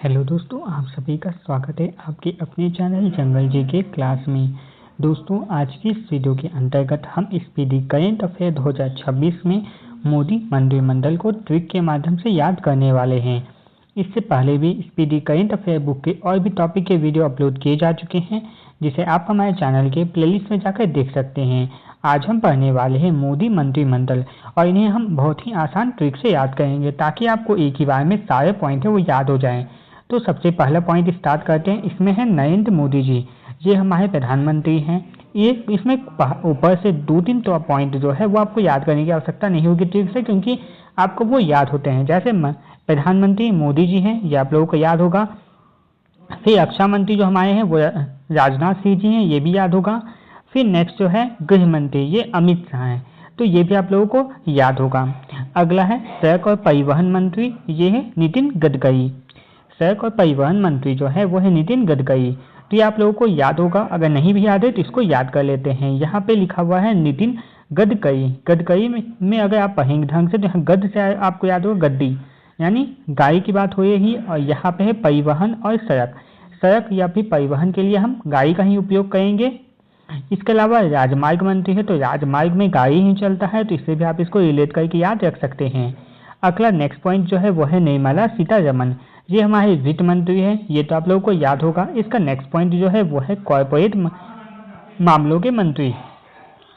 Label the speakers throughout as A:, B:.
A: Hello दोस्तों, आप सभी का स्वागत है आपके अपने चैनल जंगल जी के क्लास में। दोस्तों, आज की इस वीडियो के अंतर्गत हम स्पीडी करंट अफेयर 2026 में मोदी मंत्रिमंडल को ट्रिक के माध्यम से याद करने वाले हैं। इससे पहले भी स्पीडी करंट अफेयर बुक के और भी टॉपिक के वीडियो अपलोड किए जा चुके हैं, जिसे आप हमारे चैनल के प्लेलिस्ट में जाकर देख सकते हैं। आज हम पढ़ने वाले हैं मोदी मंत्रिमंडल, और इन्हें हम बहुत ही आसान ट्रिक से याद करेंगे ताकि आपको एक ही बार में सारे पॉइंट है वो याद हो जाएं। तो सबसे पहला पॉइंट स्टार्ट करते हैं। इसमें है नरेंद्र मोदी जी, ये हमारे प्रधानमंत्री हैं। ये इसमें ऊपर से 2-3 तो पॉइंट जो है वो आपको याद करने की आवश्यकता नहीं होगी ट्रिक से, क्योंकि आपको वो याद होते हैं। जैसे प्रधानमंत्री मोदी जी हैं, ये आप लोगों को याद होगा। फिर रक्षा मंत्री जो हमारे हैं वो राजनाथ सिंह जी हैं, ये भी याद होगा। फिर नेक्स्ट जो है गृह मंत्री, ये अमित शाह हैं, तो ये भी आप लोगों को याद होगा। अगला है सड़क और परिवहन मंत्री, ये है नितिन गडकरी। सड़क और परिवहन मंत्री जो है वो है नितिन गडकरी, तो ये आप लोगों को याद होगा। अगर नहीं भी याद है तो इसको याद कर लेते हैं। यहाँ पे लिखा हुआ है नितिन गडकरी। गडकरी में अगर आप पढ़ेंगे ढंग से तो गद से आपको याद होगा गद्दी, यानी गाड़ी की बात हो रही। और यहाँ पे है परिवहन और सड़क। सड़क या फिर परिवहन के लिए हम गाड़ी का ही उपयोग करेंगे। इसके अलावा राजमार्ग मंत्री है, तो राजमार्ग में गाड़ी ही चलता है, तो इससे भी आप इसको रिलेट करके याद रख सकते हैं। अगला नेक्स्ट पॉइंट जो है वो है निर्मला सीतारमण, ये हमारे वित्त मंत्री है, ये तो आप लोगों को याद होगा। इसका नेक्स्ट पॉइंट जो है वो है कॉर्पोरेट मामलों के मंत्री,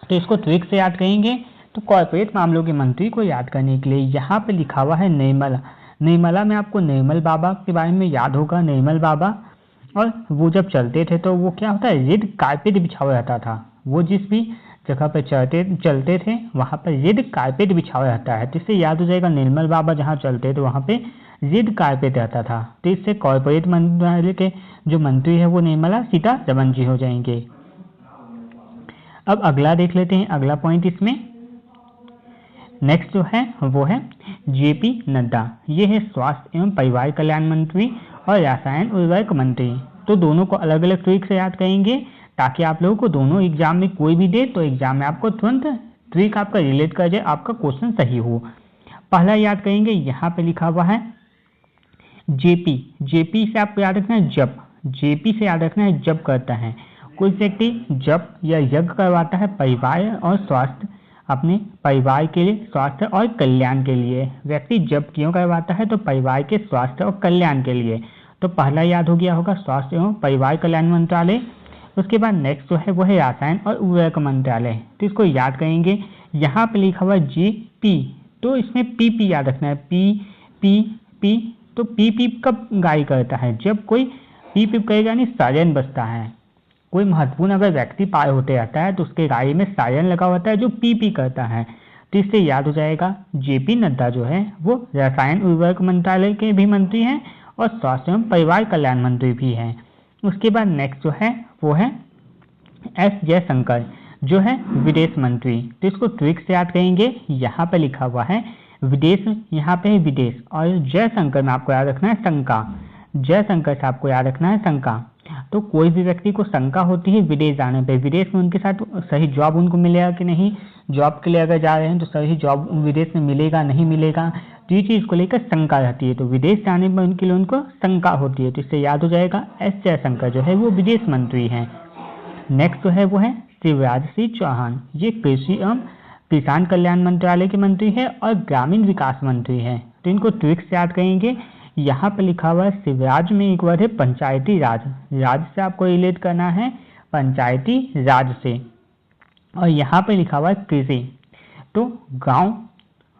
A: तो इसको ट्रिक से याद करेंगे। तो कॉर्पोरेट मामलों के मंत्री को याद करने के लिए यहाँ पे लिखा हुआ है निर्मला। निर्मला में आपको निर्मल बाबा के बारे में याद होगा। निर्मल बाबा, और वो जब चलते थे तो वो क्या होता है, रेड कारपेट बिछा हुआ रहता था। वो जिस भी जगह पर चलते थे वहाँ पर रेड कारपेट बिछा हुआ रहता है, तो इससे याद हो जाएगा निर्मल बाबा जहाँ चलते थे वहाँ पे रेड कारपेट रहता था। तो इससे कॉर्पोरेट मंत्रालय के जो मंत्री है वो निर्मला सीतारमण जी हो जाएंगे। अब अगला देख लेते हैं, अगला पॉइंट इसमें नेक्स्ट जो है वो है जेपी नड्डा, ये है स्वास्थ्य एवं परिवार कल्याण मंत्री और रसायन उर्वरक मंत्री। तो दोनों को अलग अलग ट्रिक से याद करेंगे ताकि आप लोगों को दोनों एग्जाम में कोई भी दे तो एग्जाम में आपको तुरंत ट्रिक आपका रिलेट कर जाए, आपका क्वेश्चन सही हो। पहला याद करेंगे, यहाँ पे लिखा हुआ है जेपी। जेपी से आपको याद रखना है जप। जेपी से याद रखना है जप करता है कोई व्यक्ति, जप या यज्ञ करवाता है परिवार और स्वास्थ्य, अपने परिवार के लिए, स्वास्थ्य और कल्याण के लिए। व्यक्ति जब क्यों करवाता है, तो परिवार के स्वास्थ्य और कल्याण के लिए। तो पहला याद हो गया होगा स्वास्थ्य एवं परिवार कल्याण मंत्रालय। उसके बाद नेक्स्ट जो है वो है रसायन और उर्वरक मंत्रालय, तो इसको याद करेंगे। यहाँ पे लिखा हुआ है जेपी, तो इसमें पीपी याद रखना है। पी पी पी, तो पीपी कब गाय करता है, जब कोई पीपी करेगा यानी सायरन बजता है। कोई महत्वपूर्ण अगर व्यक्ति पार होते रहता है तो उसके गाड़ी में सायरन लगा होता है जो पीपी करता है, तो इससे याद हो जाएगा जेपी नड्डा जो है वो रसायन उर्वरक मंत्रालय के भी मंत्री हैं और स्वास्थ्य एवं परिवार कल्याण मंत्री भी हैं। उसके बाद नेक्स्ट जो है वो है एस जयशंकर, जो है विदेश मंत्री। तो इसको ट्रिक से याद करेंगे। यहाँ पे लिखा हुआ है विदेश, यहाँ पे है विदेश, और जयशंकर में आपको याद रखना है शंका। जयशंकर से आपको याद रखना है शंका। तो कोई भी व्यक्ति को शंका होती है विदेश जाने पे, विदेश में उनके साथ सही जॉब उनको मिलेगा कि नहीं, जॉब के लिए अगर जा रहे हैं तो सही जॉब विदेश में मिलेगा नहीं मिलेगा, तो ये चीज़ को लेकर शंका रहती है। तो विदेश जाने में उनके लिए उनको शंका होती है, तो इससे याद हो जाएगा एस जयशंकर जो है वो विदेश मंत्री हैं। नेक्स्ट जो है वो है शिवराज सिंह चौहान, ये कृषि एवं किसान कल्याण मंत्रालय के मंत्री है और ग्रामीण विकास मंत्री है। तो इनको ट्रिक से याद करेंगे। यहाँ पे लिखा हुआ है शिवराज में एक वर्ड है पंचायती राज। राज से आपको रिलेट करना है पंचायती राज से। और यहाँ पे लिखा हुआ है कृषि, तो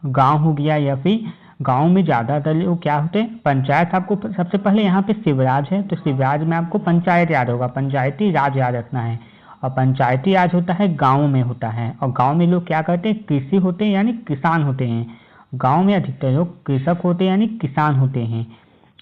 A: गांव हो गया, या फिर गांव में ज़्यादातर लोग क्या होते हैं पंचायत। आपको सबसे पहले यहाँ पे शिवराज है, तो शिवराज में आपको पंचायत याद होगा, पंचायती राज याद रखना है। और पंचायती राज होता है गाँव में होता है, और गाँव में लोग क्या करते हैं कृषि होते हैं यानी किसान होते हैं। गांव में अधिकतर लोग कृषक होते हैं यानी किसान होते हैं।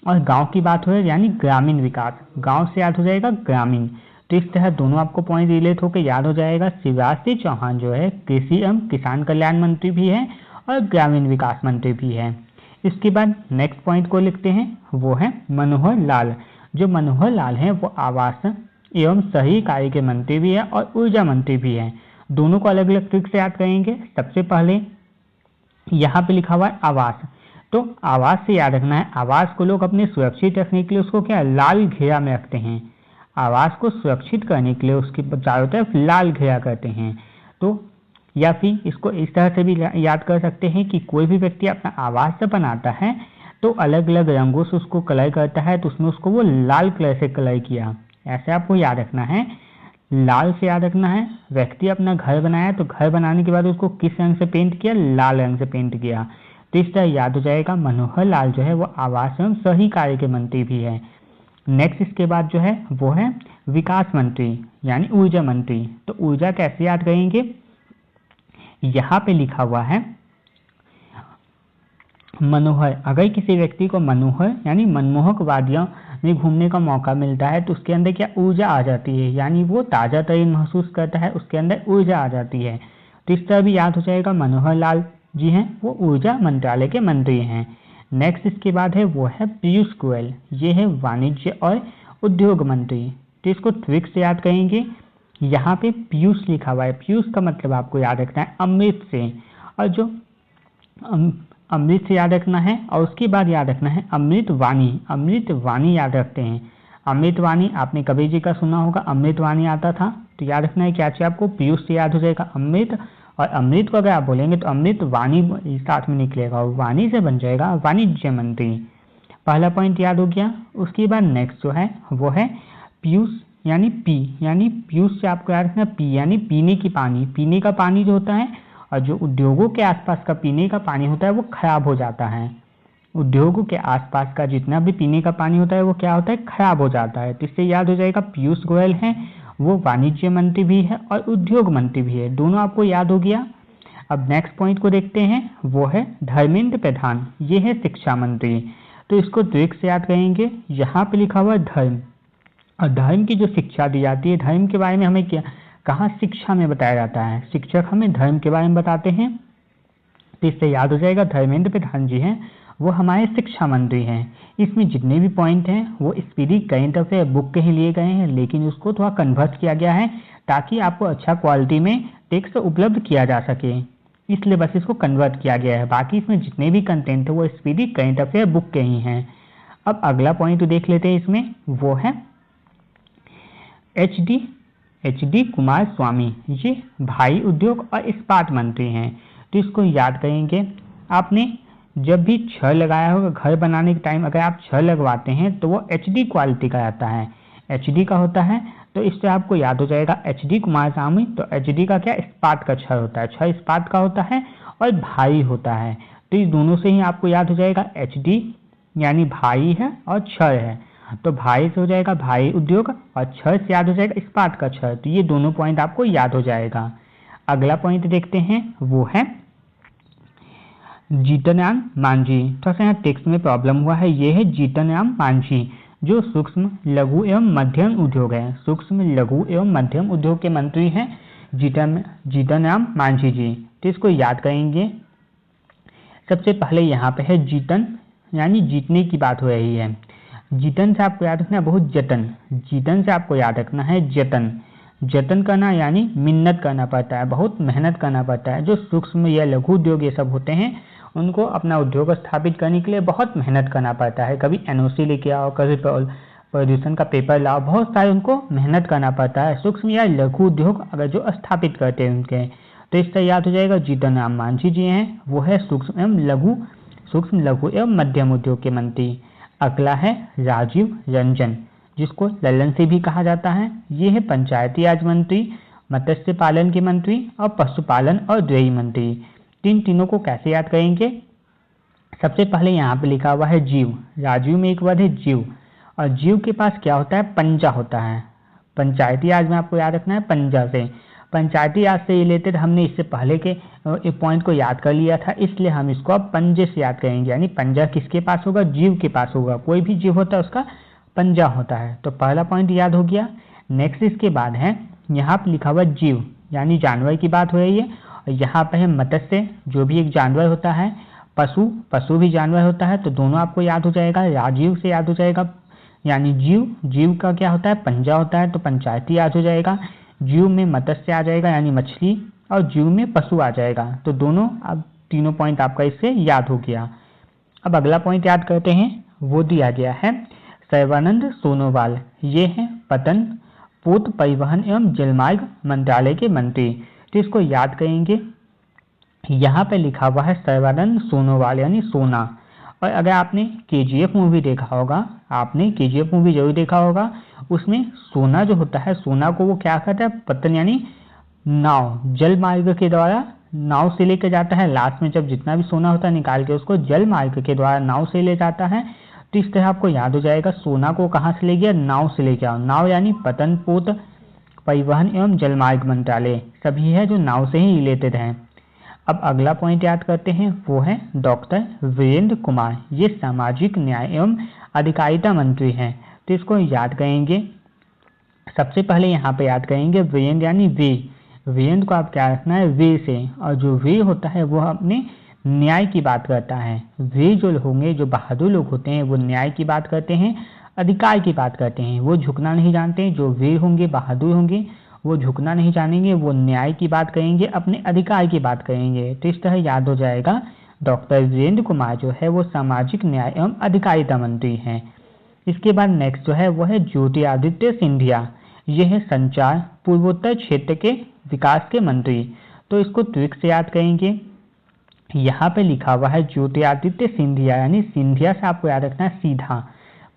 A: और गांव की बात हो रही है यानी ग्रामीण विकास, गांव से याद हो जाएगा ग्रामीण। तो इस तरह दोनों आपको पॉइंट रिलेट होकर याद हो जाएगा। शिवराज सिंह चौहान जो है कृषि एवं किसान कल्याण मंत्री भी है और ग्रामीण विकास मंत्री भी है। इसके बाद नेक्स्ट पॉइंट को लिखते हैं, वो है मनोहर लाल। जो मनोहर लाल हैं वो आवास एवं शहरी कार्य के मंत्री भी है और ऊर्जा मंत्री भी है। दोनों को अलग अलग ट्रिक से याद करेंगे। सबसे पहले यहाँ पे लिखा हुआ है आवास, तो आवास से याद रखना है, आवास को लोग अपने सुरक्षित रखने के लिए उसको क्या लाल घेरा में रखते हैं। आवास को सुरक्षित करने के लिए उसके चारों तरफ लाल घेरा करते हैं। तो या फिर इसको इस तरह से भी याद कर सकते हैं कि कोई भी व्यक्ति अपना आवास जब बनाता है तो अलग अलग रंगों से उसको कलर करता है, तो उसमें उसको वो लाल कलर से कलर किया, ऐसे आपको याद रखना है। लाल से याद रखना है, व्यक्ति अपना घर बनाया तो घर बनाने के बाद उसको किस रंग से पेंट किया, लाल रंग से पेंट किया। तो इस तरह याद हो जाएगा। मनोहर लाल जो है वो आवास एवं शहरी कार्य के मंत्री भी है। नेक्स्ट इसके बाद जो है वो है विकास मंत्री यानी ऊर्जा मंत्री। तो ऊर्जा कैसे याद करेंगे, यहाँ पे लिखा हुआ है मनोहर। अगर किसी व्यक्ति को मनोहर यानी मनमोहक वादियों में घूमने का मौका मिलता है तो उसके अंदर क्या ऊर्जा आ जाती है, यानी वो ताज़ा तरीन महसूस करता है, उसके अंदर ऊर्जा आ जाती है। तो इस तरह भी याद हो जाएगा। मनोहर लाल जी हैं वो ऊर्जा मंत्रालय के मंत्री हैं। नेक्स्ट इसके बाद है वो है पीयूष गोयल, ये है वाणिज्य और उद्योग मंत्री। तो इसको ट्रिक से याद करेंगे। यहाँ पे पीयूष लिखा हुआ है, पीयूष का मतलब आपको याद रखना है अमृत से, और जो अमृत से याद रखना है, और उसके बाद याद रखना है अमृत वाणी। अमृत वाणी याद रखते हैं। अमृत वाणी आपने कबीर जी का सुना होगा, अमृत वाणी आता था। तो याद रखना है क्या चाहिए आपको, पीयूष से याद हो जाएगा अमृत, और अमृत को अगर आप बोलेंगे तो अमृत वाणी साथ में निकलेगा और वाणी से बन जाएगा वाणिज्य मंत्री। पहला पॉइंट याद हो गया। उसके बाद नेक्स्ट जो है वो है पीयूष यानी पी, यानी पीयूष से आपको याद रखना पी यानी पीने की पानी। पीने का पानी जो होता है और जो उद्योगों के आसपास का पीने का पानी होता है वो खराब हो जाता है। उद्योगों के आसपास का जितना भी पीने का पानी होता है वो क्या होता है, खराब हो जाता है। तो इससे याद हो जाएगा पीयूष गोयल हैं वो वाणिज्य मंत्री भी है और उद्योग मंत्री भी है, दोनों आपको याद हो गया। अब नेक्स्ट पॉइंट को देखते हैं, वो है धर्मेंद्र प्रधान, ये है शिक्षा मंत्री। तो इसको ट्रिक से याद करेंगे। यहाँ पे लिखा हुआ है धर्म, और धर्म की जो शिक्षा दी जाती है, धर्म के बारे में हमें क्या कहाँ शिक्षा में बताया जाता है, शिक्षक हमें धर्म के बारे में बताते हैं। तो इससे याद हो जाएगा धर्मेंद्र प्रधान जी हैं वो हमारे शिक्षा मंत्री हैं। इसमें जितने भी पॉइंट हैं वो स्पीडी करंट अफेयर बुक के ही लिए गए हैं, लेकिन उसको थोड़ा कन्वर्ट किया गया है ताकि आपको अच्छा क्वालिटी में टेक्स्ट उपलब्ध किया जा सके, इसलिए बस इसको कन्वर्ट किया गया है। बाकी इसमें जितने भी कंटेंट है वो स्पीडी करंट अफेयर बुक के ही हैं। अब अगला पॉइंट देख लेते हैं, इसमें वो है एच डी कुमार स्वामी, ये भारी उद्योग और इस्पात मंत्री हैं। तो इसको याद करेंगे। आपने जब भी छड़ लगाया होगा घर बनाने के टाइम, अगर आप छड़ लगवाते हैं तो वो HD क्वालिटी का आता है, HD का होता है। तो इससे आपको याद हो जाएगा HD कुमार स्वामी। तो HD का क्या, इस्पात का छड़ होता है, छड़ इस्पात का होता है और भारी होता है। तो इस दोनों से ही आपको याद हो जाएगा HD यानी भारी है और छड़ है। तो भारी से हो जाएगा भारी उद्योग और छड़ से याद हो जाएगा इस्पात का छड़। तो ये दोनों पॉइंट आपको याद हो जाएगा। अगला पॉइंट देखते हैं, वो है जीतनराम मांझी। थोड़ा सा यहाँ टेक्स्ट में प्रॉब्लम हुआ है, ये है जीतनराम मांझी जो सूक्ष्म लघु एवं मध्यम उद्योग है, सूक्ष्म लघु एवं मध्यम उद्योग के मंत्री हैं जीतनराम मांझी जी। तो इसको याद करेंगे। सबसे पहले यहाँ पे है जीतन यानी जीतने की बात हो रही है। जीतन से आपको याद रखना है बहुत जतन, जीतन से आपको याद रखना है जतन, जतन करना यानी मिन्नत करना पड़ता है, बहुत मेहनत करना पड़ता है। जो सूक्ष्म या लघु उद्योग ये सब होते हैं उनको अपना उद्योग स्थापित करने के लिए बहुत मेहनत करना पड़ता है। कभी NOC लेके आओ, कभी प्रदूषण का पेपर लाओ, बहुत सारे उनको मेहनत करना पड़ता है। सूक्ष्म या लघु उद्योग अगर जो स्थापित करते हैं उनके, तो इससे याद हो जाएगा जीतनराम मांझी जी हैं वो है सूक्ष्म लघु एवं मध्यम उद्योग के मंत्री। अगला है राजीव रंजन जिसको ललन से भी कहा जाता है, ये है पंचायती राज मंत्री, मत्स्य पालन के मंत्री और पशुपालन और डेयरी मंत्री। तीनों को कैसे याद करेंगे। सबसे पहले यहाँ पे लिखा हुआ है जीव, राजीव में एक वर्ड है जीव, और जीव के पास क्या होता है, पंजा होता है। पंचायती राज में आपको याद रखना है पंजा से, पंचायती राज से रिलेटेड हमने इससे पहले के एक पॉइंट को याद कर लिया था, इसलिए हम इसको अब पंजे से याद करेंगे। यानी पंजा किसके पास होगा, जीव के पास होगा, कोई भी जीव होता है उसका पंजा होता है। तो पहला पॉइंट याद हो गया। नेक्स्ट इसके बाद है यहाँ पे लिखा हुआ जीव यानी जानवर की बात हो रही है, और यहाँ पे है मत्स्य जो भी एक जानवर होता है, पशु भी जानवर होता है। तो दोनों आपको याद हो जाएगा, राजीव से याद हो जाएगा यानी जीव का क्या होता है, पंजा होता है, तो पंचायती याद हो जाएगा। जीव में मत्स्य आ जाएगा यानी मछली, और जीव में पशु आ जाएगा। तो दोनों अब तीनों पॉइंट आपका इससे याद हो गया। अब अगला पॉइंट याद करते हैं, वो दिया गया है सर्बानंद सोनोवाल, ये हैं पतन पोत परिवहन एवं जलमार्ग मंत्रालय के मंत्री। तो इसको याद करेंगे, यहाँ पे लिखा हुआ है सर्बानंद सोनोवाल यानी सोना। और अगर आपने KGF मूवी देखा होगा, आपने KGF मूवी जरूर देखा होगा, उसमें सोना जो होता है, सोना को वो क्या करता है, पतन यानी नाव, जल मार्ग के द्वारा नाव से लेकर जाता है। लास्ट में जब जितना भी सोना होता है निकाल के उसको जल मार्ग के द्वारा नाव से ले जाता है। तो इस तरह आपको याद हो जाएगा, सोना को कहाँ से ले गया, नाव से ले गया। नाव यानी पतन पोत परिवहन एवं जलमार्ग मंत्रालय, सभी है जो नाव से ही रिलेटेड हैं। अब अगला पॉइंट याद करते हैं, वो है डॉक्टर वीरेंद्र कुमार, ये सामाजिक न्याय एवं अधिकारिता मंत्री हैं। तो इसको याद करेंगे, सबसे पहले यहाँ पे याद करेंगे वीरेंद्र यानी वीर, वीरेंद्र को आप क्या रखना है, वीर से। और जो वीर होता है वो अपने न्याय की बात करता है। वीर जो होंगे, जो बहादुर लोग होते हैं, वो न्याय की बात करते हैं, अधिकार की बात करते हैं, वो झुकना नहीं जानते। जो वीर होंगे, बहादुर होंगे, वो झुकना नहीं जानेंगे, वो न्याय की बात करेंगे, अपने अधिकार की बात करेंगे। तो इस तरह याद हो जाएगा, डॉक्टर वीरेंद्र कुमार जो है वो सामाजिक न्याय एवं अधिकारिता मंत्री हैं। इसके बाद नेक्स्ट जो है वो है ज्योतिरादित्य सिंधिया, ये है संचार पूर्वोत्तर क्षेत्र के विकास के मंत्री। तो इसको ट्रिक से याद करेंगे, यहाँ पे लिखा हुआ है ज्योतिरादित्य सिंधिया, यानी सिंधिया से आपको याद रखना है सीधा।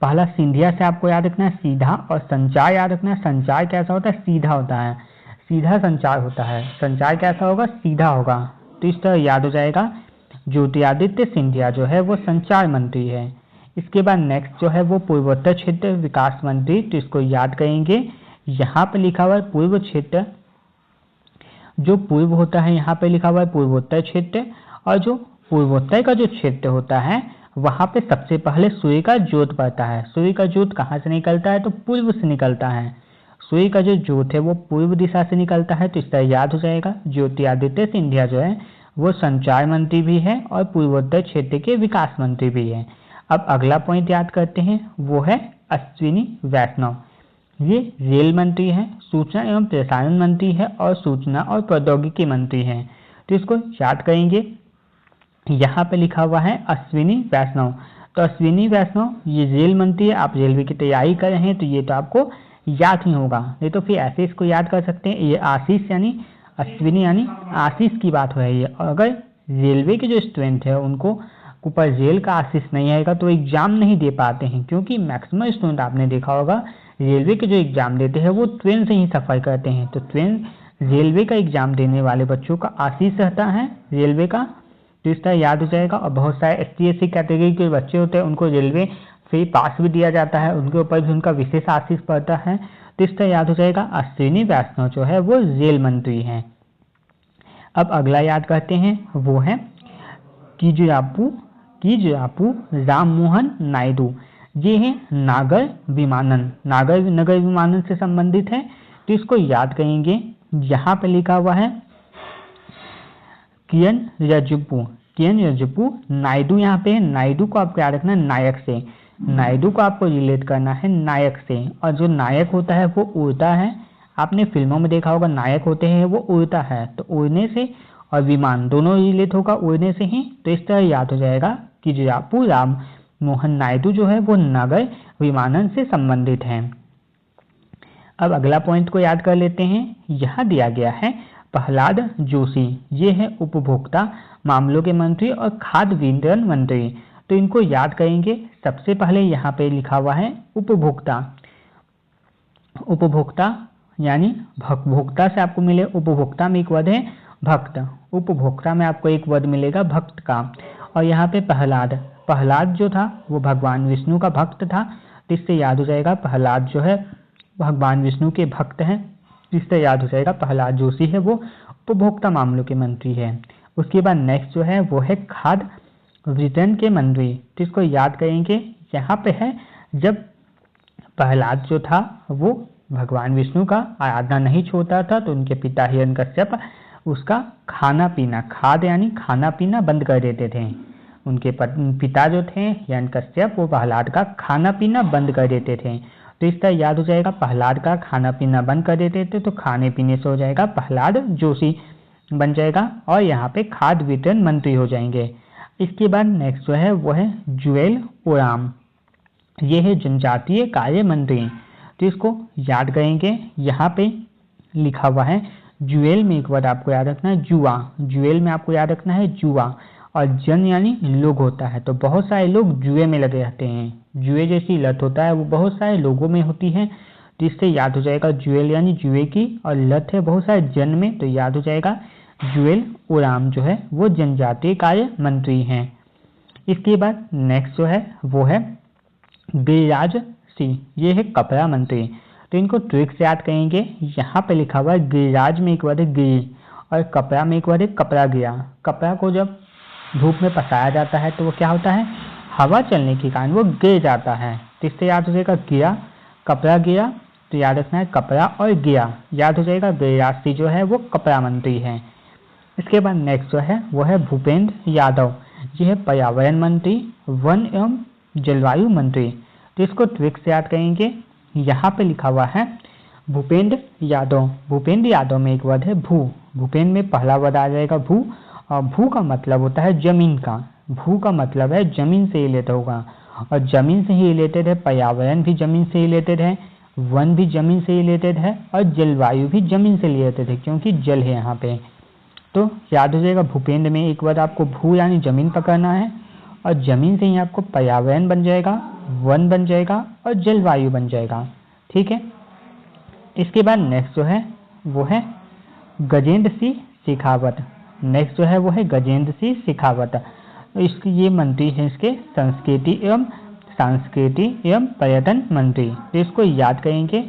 A: पहला सिंधिया से आपको याद रखना है सीधा, और संचार याद रखना है। संचार कैसा होता है, सीधा होता है, सीधा संचार होता है। संचार कैसा होगा, सीधा होगा। तो इस तरह याद हो जाएगा, ज्योतिरादित्य सिंधिया जो है वो संचार मंत्री है। इसके बाद नेक्स्ट जो है वो पूर्वोत्तर क्षेत्र विकास मंत्री। तो इसको याद करेंगे, यहाँ पे लिखा हुआ है पूर्व क्षेत्र, जो पूर्व होता है यहाँ पे लिखा हुआ है पूर्वोत्तर क्षेत्र, और जो पूर्वोत्तर का जो क्षेत्र होता है वहाँ पे सबसे पहले सूर्य का ज्योत पड़ता है। सूर्य का ज्योत कहाँ से निकलता है, तो पूर्व से निकलता है। सूर्य का जो ज्योत है वो पूर्व दिशा से निकलता है। तो इस तरह याद हो जाएगा, ज्योतिरादित्य सिंधिया जो है वो संचार मंत्री भी है और पूर्वोत्तर क्षेत्र के विकास मंत्री भी है। अब अगला पॉइंट याद करते हैं, वो है अश्विनी वैष्णव, ये रेल मंत्री है, सूचना एवं प्रसारण मंत्री है और सूचना और प्रौद्योगिकी मंत्री है। तो इसको याद करेंगे, यहाँ पे लिखा हुआ है अश्विनी वैष्णव। तो अश्विनी वैष्णव ये रेल मंत्री है। आप रेलवे की तैयारी कर रहे हैं तो ये तो आपको याद ही होगा, नहीं तो फिर ऐसे इसको याद कर सकते हैं। ये आशीष यानी अश्विनी यानी आशीष की बात हो रही है। और अगर रेलवे के जो स्टूडेंट है उनको ऊपर रेल का आशीष नहीं आएगा तो एग्जाम नहीं दे पाते हैं, क्योंकि मैक्सिमम स्टूडेंट आपने देखा होगा रेलवे के जो एग्जाम देते हैं वो ट्रेन से ही सफ़र करते हैं। तो ट्रेन रेलवे का एग्जाम देने वाले बच्चों का आशीष रहता है रेलवे का। तो इस तरह याद हो जाएगा। और बहुत सारे ST/SC कैटेगरी के बच्चे होते हैं, उनको रेलवे फ्री पास भी दिया जाता है, उनके ऊपर भी उनका विशेष आशीष पड़ता है। तो इस तरह याद हो जाएगा, अश्विनी वैष्णव जो है वो रेल मंत्री हैं। अब अगला याद करते हैं, वो है किजरापू राम मोहन नायडू, ये है नागर विमानन, नगर विमानन से संबंधित है। तो इसको याद करेंगे, यहाँ पे लिखा हुआ है किरण रिजिजू नायडू, यहाँ पे नायडू को आपको याद रखना है नायक से, नायडू को आपको रिलेट करना है नायक से। और जो नायक होता है वो उड़ता है, आपने फिल्मों में देखा होगा नायक होते हैं वो उड़ता है। तो उड़ने से और विमान दोनों रिलेट होगा उड़ने से ही। तो इस तरह याद हो जाएगा कि किजरापू राम मोहन नायडू जो है वो नगर विमानन से संबंधित हैं। अब अगला पॉइंट को याद कर लेते हैं, यहाँ दिया गया है प्रहलाद जोशी, ये है उपभोक्ता मामलों के मंत्री और खाद्य वितरण मंत्री। तो इनको याद करेंगे। सबसे पहले यहाँ पे लिखा हुआ है उपभोक्ता, उपभोक्ता यानी भोक्ता से आपको मिले, उपभोक्ता में एक वर्ड है भक्त, उपभोक्ता में आपको एक वर्ड मिलेगा भक्त का। और यहाँ पे प्रहलाद जो था वो भगवान विष्णु का भक्त था। तो इससे याद हो जाएगा प्रहलाद जो है भगवान विष्णु के भक्त हैं। इससे याद हो जाएगा प्रहलाद जोशी है वो उपभोक्ता मामलों के मंत्री है। उसके बाद नेक्स्ट जो है वो है खाद्य वितरण के मंत्री। तो इसको याद करेंगे, यहाँ पे है जब प्रहलाद जो था वो भगवान विष्णु का आराधना नहीं छोड़ता था तो उनके पिता हिरण्यकश्यप उसका खाना पीना, खाद्य यानी खाना पीना बंद कर देते थे। उनके पिता जो थे हिरण्यकश्यप वो प्रहलाद का खाना पीना बंद कर देते थे। तो इस तरह याद हो जाएगा प्रहलाद का खाना पीना बंद कर देते थे, तो खाने पीने से हो जाएगा प्रहलाद जोशी बन जाएगा और यहाँ पे खाद्य वितरण मंत्री हो जाएंगे। इसके बाद नेक्स्ट जो है वो है जुएल ओराम, ये है जनजातीय कार्य मंत्री। तो इसको याद करेंगे, यहाँ पे लिखा हुआ है जुएल में एक वर्ड आपको याद रखना है जुआ, जुएल में आपको याद रखना है जुआ, और जन यानी लोग होता है। तो बहुत सारे लोग जुए में लगे रहते हैं, जुए जैसी लत होता है वो बहुत सारे लोगों में होती है, तो इससे याद हो जाएगा जुएल यानी जुए की, और लत है बहुत सारे जन में, तो याद हो जाएगा जुएल ओराम जो है वो जनजातीय कार्य मंत्री हैं। इसके बाद नेक्स्ट जो है वो है गिरिराज सिंह, ये है कपड़ा मंत्री। तो इनको ट्रिक से याद करेंगे, यहाँ पे लिखा हुआ है गिरिराज में एक वर्ड है गिरी, और कपड़ा में एक वर्ड है कपड़ा गिरा। कपड़ा को जब धूप में पसाया जाता है तो वो क्या होता है, हवा चलने के कारण वो गिर जाता है, तो इससे याद हो जाएगा गिरा, कपड़ा गिरा, तो याद रखना है कपड़ा और गिरा, याद हो जाएगा गिरिराज सिंह जो है वो कपड़ा मंत्री है। इसके बाद नेक्स्ट जो है वो है भूपेंद्र यादव, ये है पर्यावरण मंत्री, वन एवं जलवायु मंत्री। तो इसको ट्रिक से याद करेंगे, यहाँ पे लिखा हुआ है भूपेंद्र यादव, भूपेंद्र यादव में एक वर्ड है भू, भूपेंद्र में पहला वर्ड आ जाएगा भू, और भू का मतलब होता है जमीन का, भू का मतलब है जमीन से रिलेटेड होगा, और जमीन से ही रिलेटेड है, पर्यावरण भी जमीन से रिलेटेड है, वन भी जमीन से रिलेटेड है, और जलवायु भी जमीन से रिलेटेड है क्योंकि जल है यहाँ पे। तो याद हो जाएगा भूपेंद्र में एक बार आपको भू यानी जमीन पकड़ना है, और जमीन से ही आपको पर्यावरण बन जाएगा, वन बन जाएगा, और जलवायु बन जाएगा। ठीक है। इसके बाद नेक्स्ट जो है वो है गजेंद्र सिंह शेखावत, नेक्स्ट जो है वो है गजेंद्र सिंह शेखावत। तो इसकी ये मंत्री है इसके संस्कृति एवं सांस्कृतिक एवं पर्यटन मंत्री। तो इसको याद करेंगे,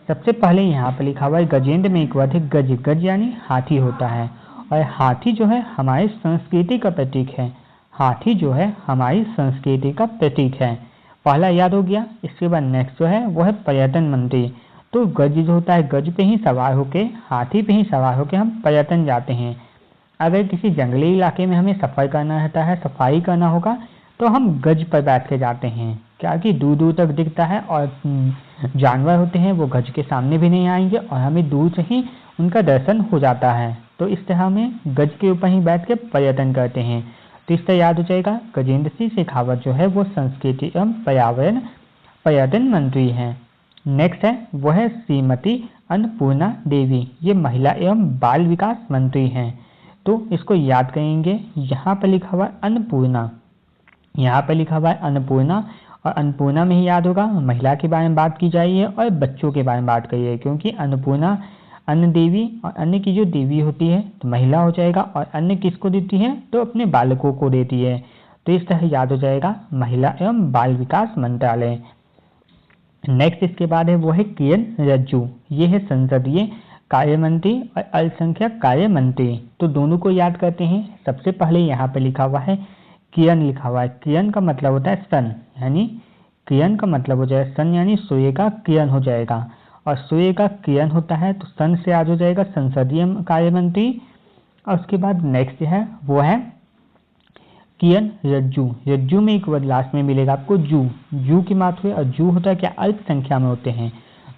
A: सबसे पहले यहाँ पर लिखा हुआ है गजेंद्र में एक वर्ड है गज, गज यानी हाथी होता है, और हाथी जो है हमारी संस्कृति का प्रतीक है, हाथी जो है हमारी संस्कृति का प्रतीक है, पहला याद हो गया। इसके बाद नेक्स्ट जो है वो है पर्यटन मंत्री। तो गज जो होता है गज पे ही सवार होके, हाथी पे ही सवार होके हम पर्यटन जाते हैं। अगर किसी जंगली इलाके में हमें सफ़र करना रहता है, सफाई करना होगा, तो हम गज पर बैठ के जाते हैं, क्या कि दूर दूर तक दिखता है, और जानवर होते हैं वो गज के सामने भी नहीं आएंगे, और हमें दूर से ही उनका दर्शन हो जाता है। तो इस तरह हमें गज के ऊपर ही बैठ के पर्यटन करते हैं। तो इससे याद हो जाएगा गजेंद्र सिंह शेखावत जो है वो संस्कृति एवं पर्यावरण पर्यटन मंत्री हैं। नेक्स्ट है वो है श्रीमती अन्नपूर्णा देवी, ये महिला एवं बाल विकास मंत्री हैं। तो इसको याद करेंगे, यहाँ पर लिखा हुआ है अन्नपूर्णा, यहाँ पर लिखा हुआ है अन्नपूर्णा, और अन्नपूर्णा में ही याद होगा महिला के बारे में बात की जा रही है और बच्चों के बारे में बात करी है, क्योंकि अन्नपूर्णा अन्न देवी, और अन्न की जो देवी होती है तो महिला हो जाएगा, और अन्न किसको देती है तो अपने बालकों को देती है। तो इस तरह याद हो जाएगा महिला एवं बाल विकास मंत्रालय। नेक्स्ट इसके बाद है वो है किरण रिजिजू, ये है संसदीय कार्य मंत्री और अल्पसंख्यक कार्य मंत्री। तो दोनों को याद करते हैं। सबसे पहले यहाँ पे लिखा हुआ है किरण, लिखा हुआ है, किरण का मतलब होता है सन, यानी किरण का मतलब हो जाएगा सन यानी सूर्य का किरण हो जाएगा, और सूर्य का किरण होता है तो सन से याद हो जाएगा संसदीय कार्य मंत्री। और उसके बाद नेक्स्ट है वो है किरण रिजिजू, रिजिजू में एक वर्ड लास्ट में मिलेगा आपको जू, जू की मात्रा है, और जू होता है क्या अल्प संख्या में होते हैं,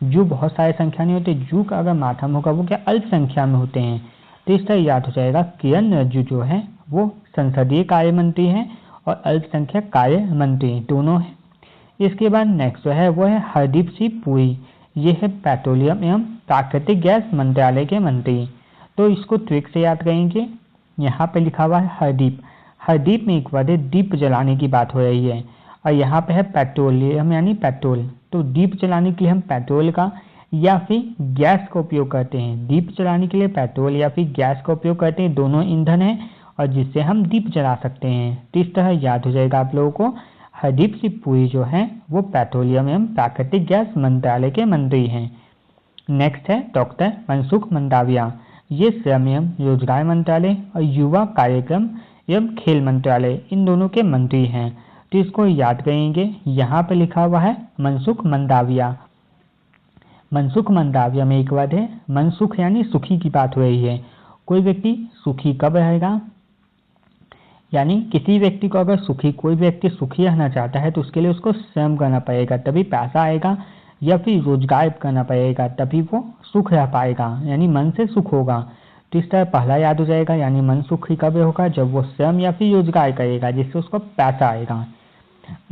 A: जू बहुत सारे संख्या नहीं होते, जू का अगर माध्यम होगा वो क्या अल्प संख्या में होते हैं। तो इस तरह याद हो जाएगा किरण रिजिजू जो है वो संसदीय कार्य मंत्री हैं और अल्पसंख्यक कार्य मंत्री दोनों हैं। इसके बाद नेक्स्ट जो है वो है हरदीप सिंह पुरी, ये है पेट्रोलियम एवं प्राकृतिक गैस मंत्रालय के मंत्री। तो इसको ट्रिक से याद करेंगे, यहाँ पे लिखा हुआ है हरदीप, हरदीप में एक वर्ड है दीप जलाने की बात हो रही है, और यहाँ पे है पेट्रोलियम यानी पेट्रोल। तो दीप जलाने के लिए हम पेट्रोल का या फिर गैस का उपयोग करते हैं, दीप जलाने के लिए पेट्रोल या फिर गैस का उपयोग करते हैं, दोनों ईंधन है और जिससे हम दीप जला सकते हैं। तो इस तरह याद हो जाएगा आप लोगों को हरदीप सिंह पुरी जो हैं वो पेट्रोलियम एवं प्राकृतिक गैस मंत्रालय के मंत्री हैं। नेक्स्ट है डॉक्टर मनसुख मंडाविया, ये श्रम एवं रोजगार मंत्रालय और युवा कार्यक्रम एवं खेल मंत्रालय इन दोनों के मंत्री हैं। तो इसको याद करेंगे, यहाँ पे लिखा हुआ है मनसुख मंडाविया, मनसुख मंडाविया में एक वर्ड है मनसुख यानी सुखी की बात हो रही है। कोई व्यक्ति सुखी कब रहेगा, यानी किसी व्यक्ति को अगर कोई व्यक्ति सुखी रहना चाहता है तो उसके लिए उसको श्रम करना पड़ेगा तभी पैसा आएगा, या फिर रोजगार करना पड़ेगा तभी वो सुख रह पाएगा, यानी मन से सुख होगा। तीसरा पहला याद हो जाएगा, यानी मन सुखी कब होगा, जब वो श्रम या फिर रोजगार करेगा जिससे उसको पैसा आएगा।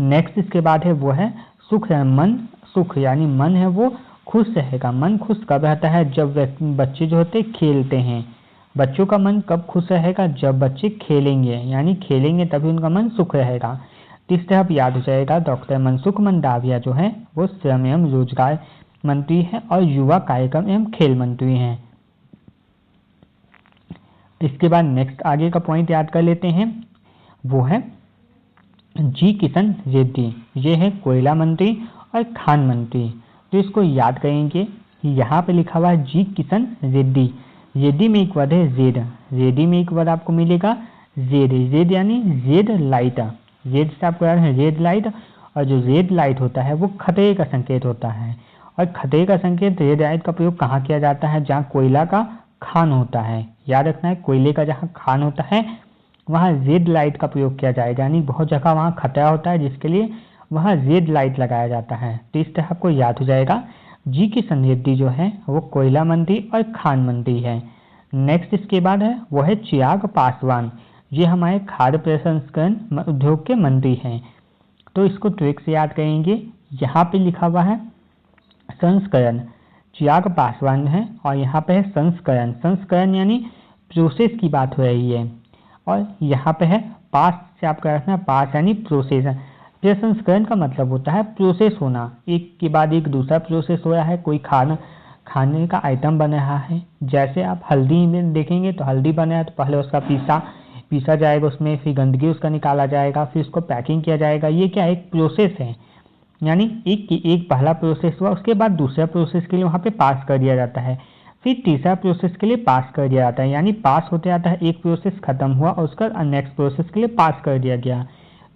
A: नेक्स्ट इसके बाद है वो है सुख, मन सुख, यानी मन है वो खुश रहेगा। मन खुश कब रहता है, जब बच्चे जो होते खेलते हैं। बच्चों का मन कब खुश रहेगा, जब बच्चे खेलेंगे, यानी खेलेंगे तभी उनका मन सुख रहेगा। तीसरा अब याद हो जाएगा, डॉक्टर मनसुख मंडाविया जो है वो श्रम एवं रोजगार मंत्री हैं और युवा कार्यक्रम एवं खेल मंत्री हैं। इसके बाद नेक्स्ट आगे का पॉइंट याद कर लेते हैं, वो है जी किशन रेड्डी, ये है कोयला मंत्री और खान मंत्री। तो इसको याद करेंगे, यहाँ पे लिखा हुआ है जी किशन रेड्डी। रेड्डी में एक वर्ड है जेड, रेड्डी में एक वर्ड आपको मिलेगा जेड, जेड यानी रेड लाइट। रेड से आपको याद है रेड लाइट, और जो रेड लाइट होता है वो खतरे का संकेत होता है। और खतरे का संकेत रेड लाइट का प्रयोग कहाँ किया जाता है, जहाँ कोयला का खान होता है। याद रखना है, कोयले का जहाँ खान होता है वहाँ रेड लाइट का प्रयोग किया जाएगा, यानी बहुत जगह वहाँ खतरा होता है जिसके लिए वहाँ रेड लाइट लगाया जाता है। तो इस तरह आपको याद हो जाएगा, जी किशन रेड्डी जो है वो कोयला मंत्री और खान मंत्री है। नेक्स्ट इसके बाद है वो है चिराग पासवान, ये हमारे खाद्य प्रसंस्करण उद्योग के मंत्री हैं। तो इसको ट्रिक से याद करेंगे, यहाँ पे लिखा हुआ है संस्करण, चिराग पासवान है और यहाँ पे है संस्करण। संस्करण यानी प्रोसेस की बात हो रही है, और यहाँ पे है पास से आपका रखना, पास यानी प्रोसेस। प्रसंस्करण का मतलब होता है प्रोसेस होना, एक के बाद एक दूसरा प्रोसेस हो रहा है, कोई खाने का आइटम बन रहा है। जैसे आप हल्दी में देखेंगे तो हल्दी बना है तो पहले उसका पीसा जाएगा, उसमें फिर गंदगी उसका निकाला जाएगा, फिर उसको पैकिंग किया जाएगा। ये क्या एक प्रोसेस है, यानी एक पहला प्रोसेस हुआ, उसके बाद दूसरा प्रोसेस के लिए वहाँ पे पास कर दिया जाता है, फिर तीसरा प्रोसेस के लिए पास कर दिया जाता है, यानी पास होते जाता है। एक प्रोसेस खत्म हुआ और उसका नेक्स्ट प्रोसेस के लिए पास कर दिया गया।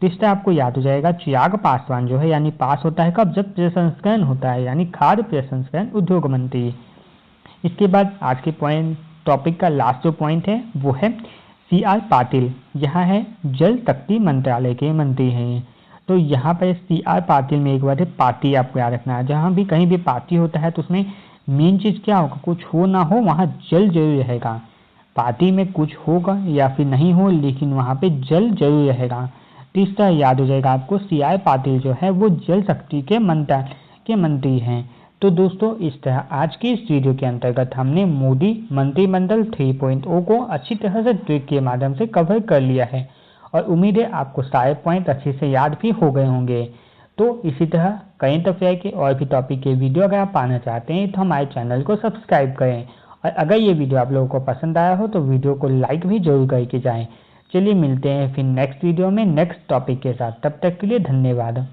A: तीसरा आपको याद हो जाएगा, चिराग पासवान जो है यानी पास होता है कब, जब प्रसंस्करण होता है, यानी खाद्य प्रसंस्करण उद्योग मंत्री। इसके बाद आज के टॉपिक का लास्ट जो पॉइंट है वो है CR पाटिल, यहाँ है जल शक्ति मंत्रालय के मंत्री हैं। तो यहाँ पर CR पाटिल में एक बार है पार्टी आपको याद रखना है, जहाँ भी कहीं भी पार्टी होता है तो उसमें मेन चीज़ क्या होगा, कुछ हो ना हो वहाँ जल जरूर रहेगा। पार्टी में कुछ होगा या फिर नहीं हो लेकिन वहाँ पे जल जरूर रहेगा। तीसरा याद हो जाएगा आपको, CR पाटिल जो है वो जल शक्ति के मंत्री हैं। तो दोस्तों इस तरह आज की इस वीडियो के अंतर्गत हमने मोदी मंत्रिमंडल 3.0 को अच्छी तरह से ट्रिक के माध्यम से कवर कर लिया है, और उम्मीद है आपको सारे पॉइंट अच्छे से याद भी हो गए होंगे। तो इसी तरह करंट अफेयर के और भी टॉपिक के वीडियो अगर आप पाना चाहते हैं तो हमारे चैनल को सब्सक्राइब करें, और अगर ये वीडियो आप लोगों को पसंद आया हो तो वीडियो को लाइक भी जरूर करके जाएं। चलिए मिलते हैं फिर नेक्स्ट वीडियो में नेक्स्ट टॉपिक के साथ, तब तक के लिए धन्यवाद।